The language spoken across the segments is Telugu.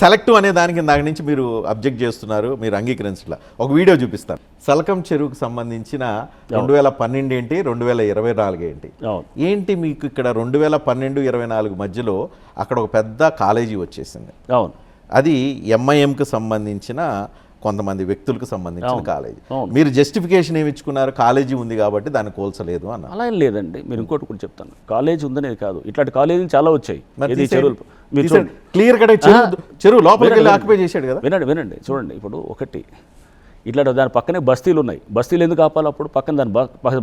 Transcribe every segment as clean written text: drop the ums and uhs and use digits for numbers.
సెలెక్టివ్ అనే దానికి దాని నుంచి మీరు అబ్జెక్ట్ చేస్తున్నారు, మీరు అంగీకరించట్లా. ఒక వీడియో చూపిస్తాను. సలకం చెరువుకు సంబంధించిన 2012 ఏంటి, 2024 ఏంటి, ఏంటి మీకు ఇక్కడ 2012-24 మధ్యలో అక్కడ ఒక పెద్ద కాలేజీ వచ్చేసింది. అవును, అది ఎంఐఎంకి సంబంధించిన కొంతమంది వ్యక్తులకు సంబంధించిన కాలేజీ. మీరు జస్టిఫికేషన్ ఏమి ఇచ్చుకున్నారు? కాలేజీ ఉంది కాబట్టి దాన్ని కోల్చలేదు అన్న. అలా ఏం లేదండి. మీరు ఇంకోటి కూడా చెప్తాను, కాలేజీ ఉందనేది కాదు, ఇట్లాంటి కాలేజీలు చాలా వచ్చాయి. క్లియర్ గా చెరువు లోపలికి వెళ్ళి ఆక్యుపై చేశాడు కదా. వినండి చూడండి, ఇప్పుడు ఒకటి ఇట్లా దాని పక్కనే బస్తీలు ఉన్నాయి. బస్తీలు ఎందుకు ఆపాలి? అప్పుడు పక్కన దాని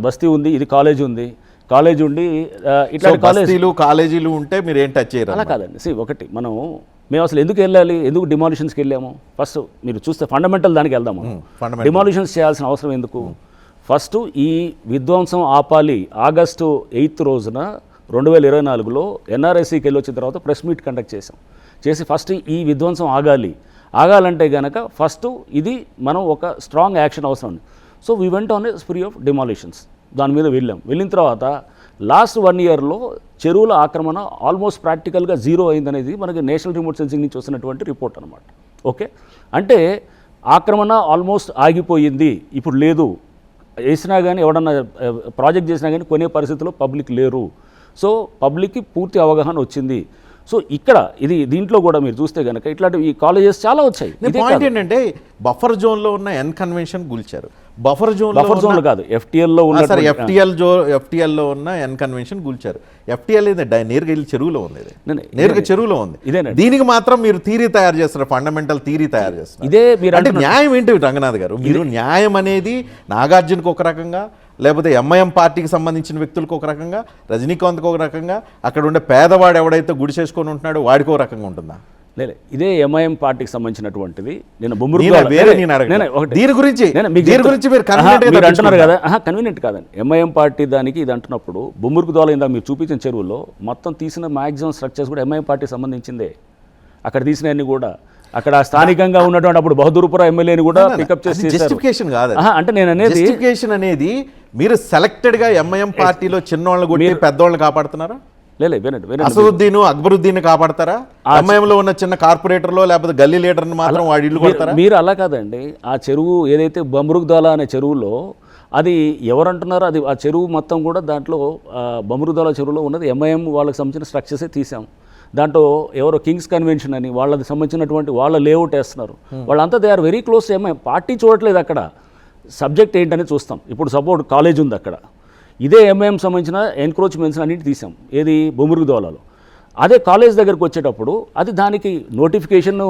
బస్తీ ఉంది, ఇది కాలేజీ ఉంది, కాలేజీ ఉండి ఇట్లాంటి కాలేజీలు ఉంటే మీరు ఏం టచ్ చేయరు. అలా కాదండి. ఒకటి మేము అసలు ఎందుకు వెళ్ళాలి, ఎందుకు డిమాలిషన్స్కి వెళ్ళాము? ఫస్ట్ మీరు చూస్తే ఫండమెంటల్ దానికి వెళ్దాము. డిమాలిషన్స్ చేయాల్సిన అవసరం ఎందుకు? ఫస్ట్ ఈ విధ్వంసం ఆపాలి. ఆగస్టు 8 రోజున 2024లో ఎన్ఆర్ఐసీకి వెళ్ళి వచ్చిన తర్వాత ప్రెస్ మీట్ కండక్ట్ చేసి ఫస్ట్ ఈ విధ్వంసం ఆగాలంటే కనుక ఫస్ట్ ఇది మనం ఒక స్ట్రాంగ్ యాక్షన్ అవసరం. So we went on a spree of demolitions. దాని మీద వెళ్ళిన తర్వాత లాస్ట్ 1 yearలో చెరువుల ఆక్రమణ ఆల్మోస్ట్ ప్రాక్టికల్గా 0 అయిందనేది మనకి నేషనల్ రిమోట్ సెన్సింగ్ నుంచి వస్తున్నటువంటి రిపోర్ట్ అనమాట. ఓకే, అంటే ఆక్రమణ ఆల్మోస్ట్ ఆగిపోయింది, ఇప్పుడు లేదు. వేసినా కానీ ఎవడన్నా ప్రాజెక్ట్ చేసినా కానీ కొనే పరిస్థితిలో పబ్లిక్ లేరు. సో పబ్లిక్కి పూర్తి అవగాహన వచ్చింది. సో ఇక్కడ దీంట్లో కూడా మీరు చూస్తే కనుక ఇట్లాంటి ఈ కాలేజెస్ చాలా వచ్చాయి. పాయింట్ ఏంటంటే బఫర్ జోన్లో ఉన్న ఎన్ కన్వెన్షన్ కూల్చారు. బఫర్ జోన్ కాదు, ఎఫ్టీఎల్లో ఎఫ్టీఎల్లో ఉన్న ఎన్ కన్వెన్షన్ కూల్చారు. ఎఫ్టీఎల్ నేరుగా వెళ్ళి చెరువులో ఉంది, నేరుగా చెరువులో ఉంది. దీనికి మాత్రం మీరు థీరీ తయారు చేస్తారు, ఫండమెంటల్ థీరీ తయారు చేస్తారు. ఇదే మీరు అంటే న్యాయం ఏంటి రంగనాథ్ గారు? మీరు న్యాయం అనేది నాగార్జునకు ఒక రకంగా, లేకపోతే ఎంఐఎం పార్టీకి సంబంధించిన వ్యక్తులకు ఒక రకంగా, రజనీకాంత్కి ఒక రకంగా, అక్కడ ఉండే పేదవాడు ఎవడైతే గుడిసేసుకొని ఉంటున్నాడు వాడికి ఒక రకంగా ఉంటుందా? లేదు, ఇదే ఎంఐఎం పార్టీకి సంబంధించినటువంటిది. నేను దీని గురించి మీరు అంటున్నారు కదా, కన్వీనియంట్ కాదండి. ఎంఐఎం పార్టీ దానికి ఇది అంటున్నప్పుడు బొమ్మరుకు దోల ఇందా మీరు చూపించిన చెరువుల్లో మొత్తం తీసిన మ్యాక్సిమం స్ట్రక్చర్స్ కూడా ఎంఐఎం పార్టీకి సంబంధించిందే. అక్కడ తీసినవన్నీ కూడా అక్కడ స్థానికంగా ఉన్నటువంటి అప్పుడు బహదూర్పుర ఎమ్మెల్యేని కూడా పికప్ చేసి జస్టిఫికేషన్ కాదు. అంటే నేను అనేది జస్టిఫికేషన్ అనేది మీరు సెలెక్టెడ్ గా ఎంఐఎం పార్టీలో చిన్నోళ్ళని కొట్టి పెద్దోళ్ళని కాపాడుతున్నారా? అసదుద్దీన్ అక్బరుద్దీన్ కాపాడతారా? ఎంఐఎంలో ఉన్న చిన్న కార్పొరేటర్లో లేకపోతే గల్లీ లీడర్ని మాత్రం వాడి ఇల్లు కొడతారా? మీరు అలా కాదండి. ఆ చెరువు ఏదైతే బమ్రుగ్దాలా అనే చెరువులో అది ఎవరంటున్నారో అది ఆ చెరువు మొత్తం కూడా దాంట్లో బమ్రుగ్దాలా చెరువులో ఉన్నది ఎంఐఎం వాళ్ళకి సంబంధించిన స్ట్రక్చర్సే తీసాం. దాంట్లో ఎవరో కింగ్స్ కన్వెన్షన్ అని వాళ్ళకి సంబంధించినటువంటి వాళ్ళ లేఅవుట్ వేస్తున్నారు. వాళ్ళంతా they are very close to MIM. Party చూడట్లేదు, అక్కడ సబ్జెక్ట్ ఏంటని చూస్తాం. ఇప్పుడు సపోర్ట్ కాలేజ్ ఉంది అక్కడ, ఇదే ఎంఐఎం సంబంధించిన ఎన్క్రోచ్మెంట్స్ అన్నిటి తీసాం. ఏది బొమ్మిరుగుదోలాలో. అదే కాలేజ్ దగ్గరకు వచ్చేటప్పుడు అది దానికి నోటిఫికేషన్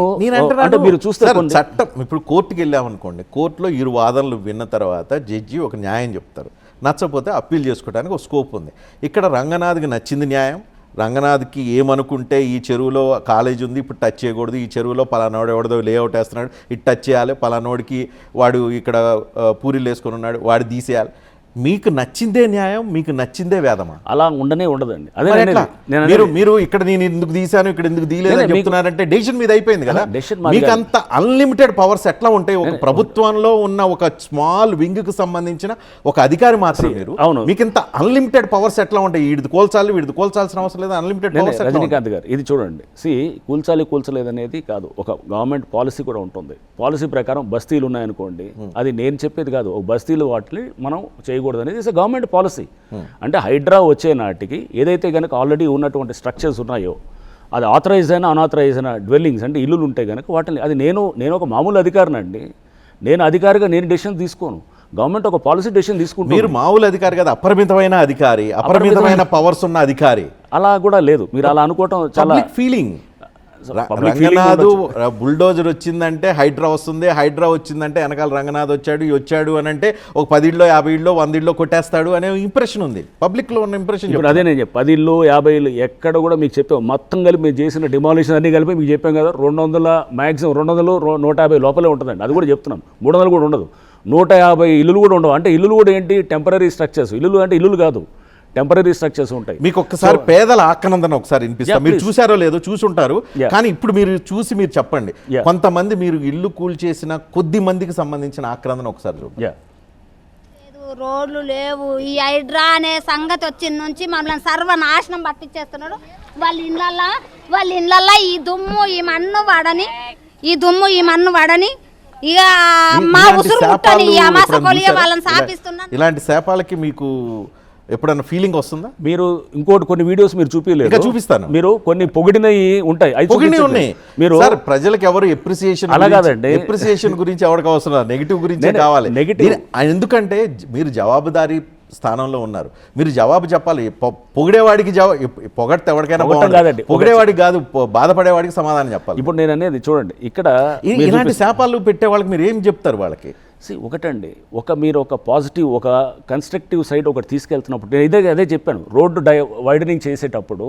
అంటే మీరు చూస్తే చట్టం. ఇప్పుడు కోర్టుకి వెళ్ళామనుకోండి, కోర్టులో 2 వాదనలు విన్న తర్వాత జడ్జి ఒక న్యాయం చెప్తారు. నచ్చపోతే అప్పీల్ చేసుకోవడానికి ఒక స్కోప్ ఉంది. ఇక్కడ రంగనాథ్కి నచ్చింది న్యాయం. రంగనాథ్కి ఏమనుకుంటే ఈ చెరువులో కాలేజ్ ఉంది, ఇప్పుడు టచ్ చేయకూడదు, ఈ చెరువులో పలానోడు ఎవడదో లేఅవుట్ వేస్తున్నాడు, ఇటు టచ్ చేయాలి, పలానోడికి వాడు ఇక్కడ పూరీలు వేసుకొని ఉన్నాడు, వాడు తీసేయాలి. మీకు నచ్చిందే న్యాయం, మీకు నచ్చిందే వేదమా? అలా ఉండదండి. అదే మీరు ఇక్కడ నేను ఎందుకు తీశాను, ఇక్కడ ఎందుకు తీయలేదు చెప్తున్నారంటే డెసిషన్ మీద అయిపోయింది కదా. మీకు అంత అన్లిమిటెడ్ పవర్స్ ఎట్లా ఉంటాయి? ఒక ప్రభుత్వంలో ఉన్న ఒక స్మాల్ వింగ్ కి సంబంధించిన ఒక అధికారి మాత్రం మీరు, మీకు ఇంత అన్లిమిటెడ్ పవర్స్ ఎట్లా ఉంటాయి? వీడిది కోల్చాల్సిన అవసరం లేదు, అన్లిమిటెడ్ పవర్స్. రజనీకాంత్ గారు ఇది చూడండి, కూల్చలేదు అనేది కాదు, ఒక గవర్నమెంట్ పాలసీ కూడా ఉంటుంది. పాలసీ ప్రకారం బస్తీలు ఉన్నాయనుకోండి, అది నేను చెప్పేది కాదు, ఒక బస్తీలు వాటిని మనం చేయకూడదు అనేది ఇట్స్ గవర్నమెంట్ పాలసీ. అంటే హైడ్రా వచ్చే నాటికి ఏదైతే కనుక ఆల్రెడీ ఉన్నటువంటి స్ట్రక్చర్స్ ఉన్నాయో, అది ఆథరైజ్ అయినా అన్ఆథరైజ్ అయిన డ్వెల్లింగ్స్ అంటే ఇల్లులు ఉంటాయి కనుక వాటిని, అది నేను ఒక మామూలు అధికారిని అండి, నేను అధికారిగా నేను డెసిషన్ తీసుకోను. గవర్నమెంట్ ఒక పాలసీ డెసిషన్ తీసుకుంటుంది. మీరు మామూలు అధికారి కదా, అపరిమితమైన అధికారి, అపరిమితమైన పవర్స్ ఉన్న అధికారి. అలా కూడా లేదు, మీరు అలా అనుకోవటం చాలా ఫీలింగ్. రంగనాథ్ బుల్డోజర్ వచ్చిందంటే హైడ్రా వస్తుంది, హైడ్రా వచ్చిందంటే వెనకాల రంగనాథ్ వచ్చాడు అని అంటే ఒక 10 ఇళ్ళు 50 ఇళ్ళు 100 ఇళ్ళు కొట్టేస్తాడు అనే ఇంప్రెషన్ ఉంది పబ్లిక్ లో ఉన్న ఇంప్రెషన్. అదే నేను 10 ఇళ్ళు 50 ఇళ్ళు ఎక్కడ కూడా మీకు చెప్పాం, మొత్తం కలిపి మీరు చేసిన డిమాలిషన్ అన్ని కలిపి మీకు చెప్పాం కదా. 200 మ్యాక్సిమం 200 150 లోపలే ఉంటుందండి. అది కూడా చెప్తున్నాం. 300 కూడా ఉండదు, 150 ఇల్లులు కూడా ఉండవు. అంటే ఇల్లులు కూడా ఏంటి, టెంపరీ స్ట్రక్చర్స్. ఇల్లులు అంటే ఇల్లులు కాదు, టెంపరీ స్ట్రక్చర్స్ ఉంటాయి. మీకు ఒక్కసారి పేదల ఆక్రందన ఒకసారి వినిపిస్తారు, మీరు చూసారో లేదో చూసుంటారు, కానీ ఇప్పుడు మీరు చెప్పండి. కొంతమంది మీరు ఇల్లు కూల్చేసిన కొద్ది మందికి సంబంధించిన ఆక్రందన ఒకసారి చూడండి. రోడ్లు లేవు, ఈ హైడ్రా అనే సంగతి వచ్చిన నుంచి మమ్మల్ని సర్వనాశనం పట్టించేస్తున్నాడు. వాళ్ళ ఇళ్ళల్లో ఈ దుమ్ము ఈ మన్ను వాడని ఇక మా ఉసురు ముట్టని ఈ అమాస కొలియ వాళ్ళని సాపిస్తున్నారు. ఇలాంటి శాపాలకి మీకు ఎప్పుడన్నా ఫీలింగ్ వస్తుందా? మీరు ఇంకోటి కొన్ని వీడియోస్ మీరు చూపించలేదు, ఇంకా చూపిస్తాను. మీరు కొన్ని పొగిడినవి ఉంటాయి, అవి పొగిడినవి ఉన్నాయి. మీరు సార్ ప్రజలకు ఎవరు ఎప్రిసియేషన్ అలా కాదండి, ఎప్రిసియేషన్ గురించి ఎవరికి అవసరం, నెగిటివ్ గురించే కావాలి. నెగిటివ్ ఎందుకంటే మీరు జవాబుదారీ స్థానంలో ఉన్నారు, మీరు జవాబు చెప్పాలి. పొగిడేవాడికి పొగడితే ఎవరికైనా కాదండి, పొగిడేవాడికి కాదు, బాధపడేవాడికి సమాధానం చెప్పాలి. ఇప్పుడు నేను అనేది చూడండి, ఇక్కడ ఇలాంటి శాపాలు పెట్టే వాళ్ళకి మీరు ఏం చెప్తారు వాళ్ళకి? ఒకటండి, మీరు ఒక పాజిటివ్ ఒక కన్స్ట్రక్టివ్ సైడ్ ఒకటి తీసుకెళ్తున్నప్పుడు నేను అదే చెప్పాను. రోడ్డు వైడనింగ్ చేసేటప్పుడు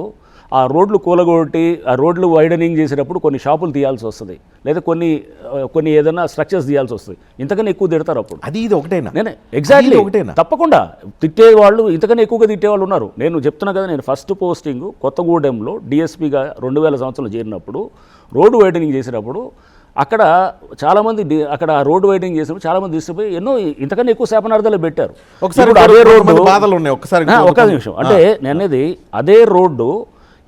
ఆ రోడ్లు కూలగొట్టి ఆ రోడ్లు వైడనింగ్ చేసేటప్పుడు కొన్ని షాపులు తీయాల్సి వస్తుంది, లేదా కొన్ని ఏదైనా స్ట్రక్చర్స్ తీయాల్సి వస్తుంది. ఇంతకన్నా ఎక్కువ తిడతారు అప్పుడు. అది ఇది ఒకటేనా? నేనే ఎగ్జాక్ట్లీ ఒకటేనా? తప్పకుండా తిట్టేవాళ్ళు ఇంతకన్నా ఎక్కువగా తిట్టేవాళ్ళు ఉన్నారు. నేను చెప్తున్నా కదా, నేను ఫస్ట్ పోస్టింగ్ కొత్తగూడెంలో డిఎస్పీగా 2000 సంవత్సరంలో చేరినప్పుడు రోడ్డు వైడనింగ్ చేసేటప్పుడు అక్కడ చాలామంది అక్కడ రోడ్డు వైడింగ్ చేసినప్పుడు చాలామంది తీసుకుపోయి ఎన్నో ఇంతకన్నా ఎక్కువ శాపనార్థాలు పెట్టారు. ఒకసారి అదే రోడ్డు బాధలు ఉన్నాయి. ఒక నిమిషం, అంటే నేను అనేది అదే రోడ్డు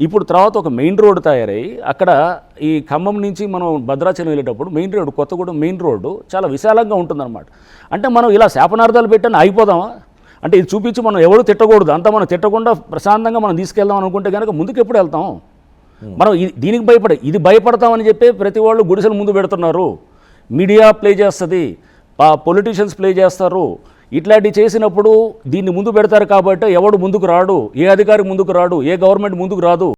ఇప్పుడు తర్వాత ఒక మెయిన్ రోడ్డు తయారై అక్కడ ఈ ఖమ్మం నుంచి మనం భద్రాచలం వెళ్ళేటప్పుడు main road Kothagudem main road చాలా విశాలంగా ఉంటుందన్నమాట. అంటే మనం ఇలా శాపనార్థాలు పెట్టని అయిపోదామా? అంటే ఇది చూపించి మనం ఎవరు తిట్టకూడదు, అంతా మనం తిట్టకుండా ప్రశాంతంగా మనం తీసుకెళ్దాం అనుకుంటే కనుక ముందుకు ఎప్పుడు వెళ్తాం? మనం దీనికి ఇది భయపడతామని చెప్పి ప్రతి వాళ్ళు గుడిసెలు ముందు పెడుతున్నారు. మీడియా ప్లే చేస్తుంది, పొలిటీషియన్స్ ప్లే చేస్తారు. ఇట్లాంటివి చేసినప్పుడు దీన్ని ముందు పెడతారు కాబట్టి ఎవడు ముందుకు రాడు, ఏ అధికారి ముందుకు రాడు, ఏ గవర్నమెంట్ ముందుకు రాదు.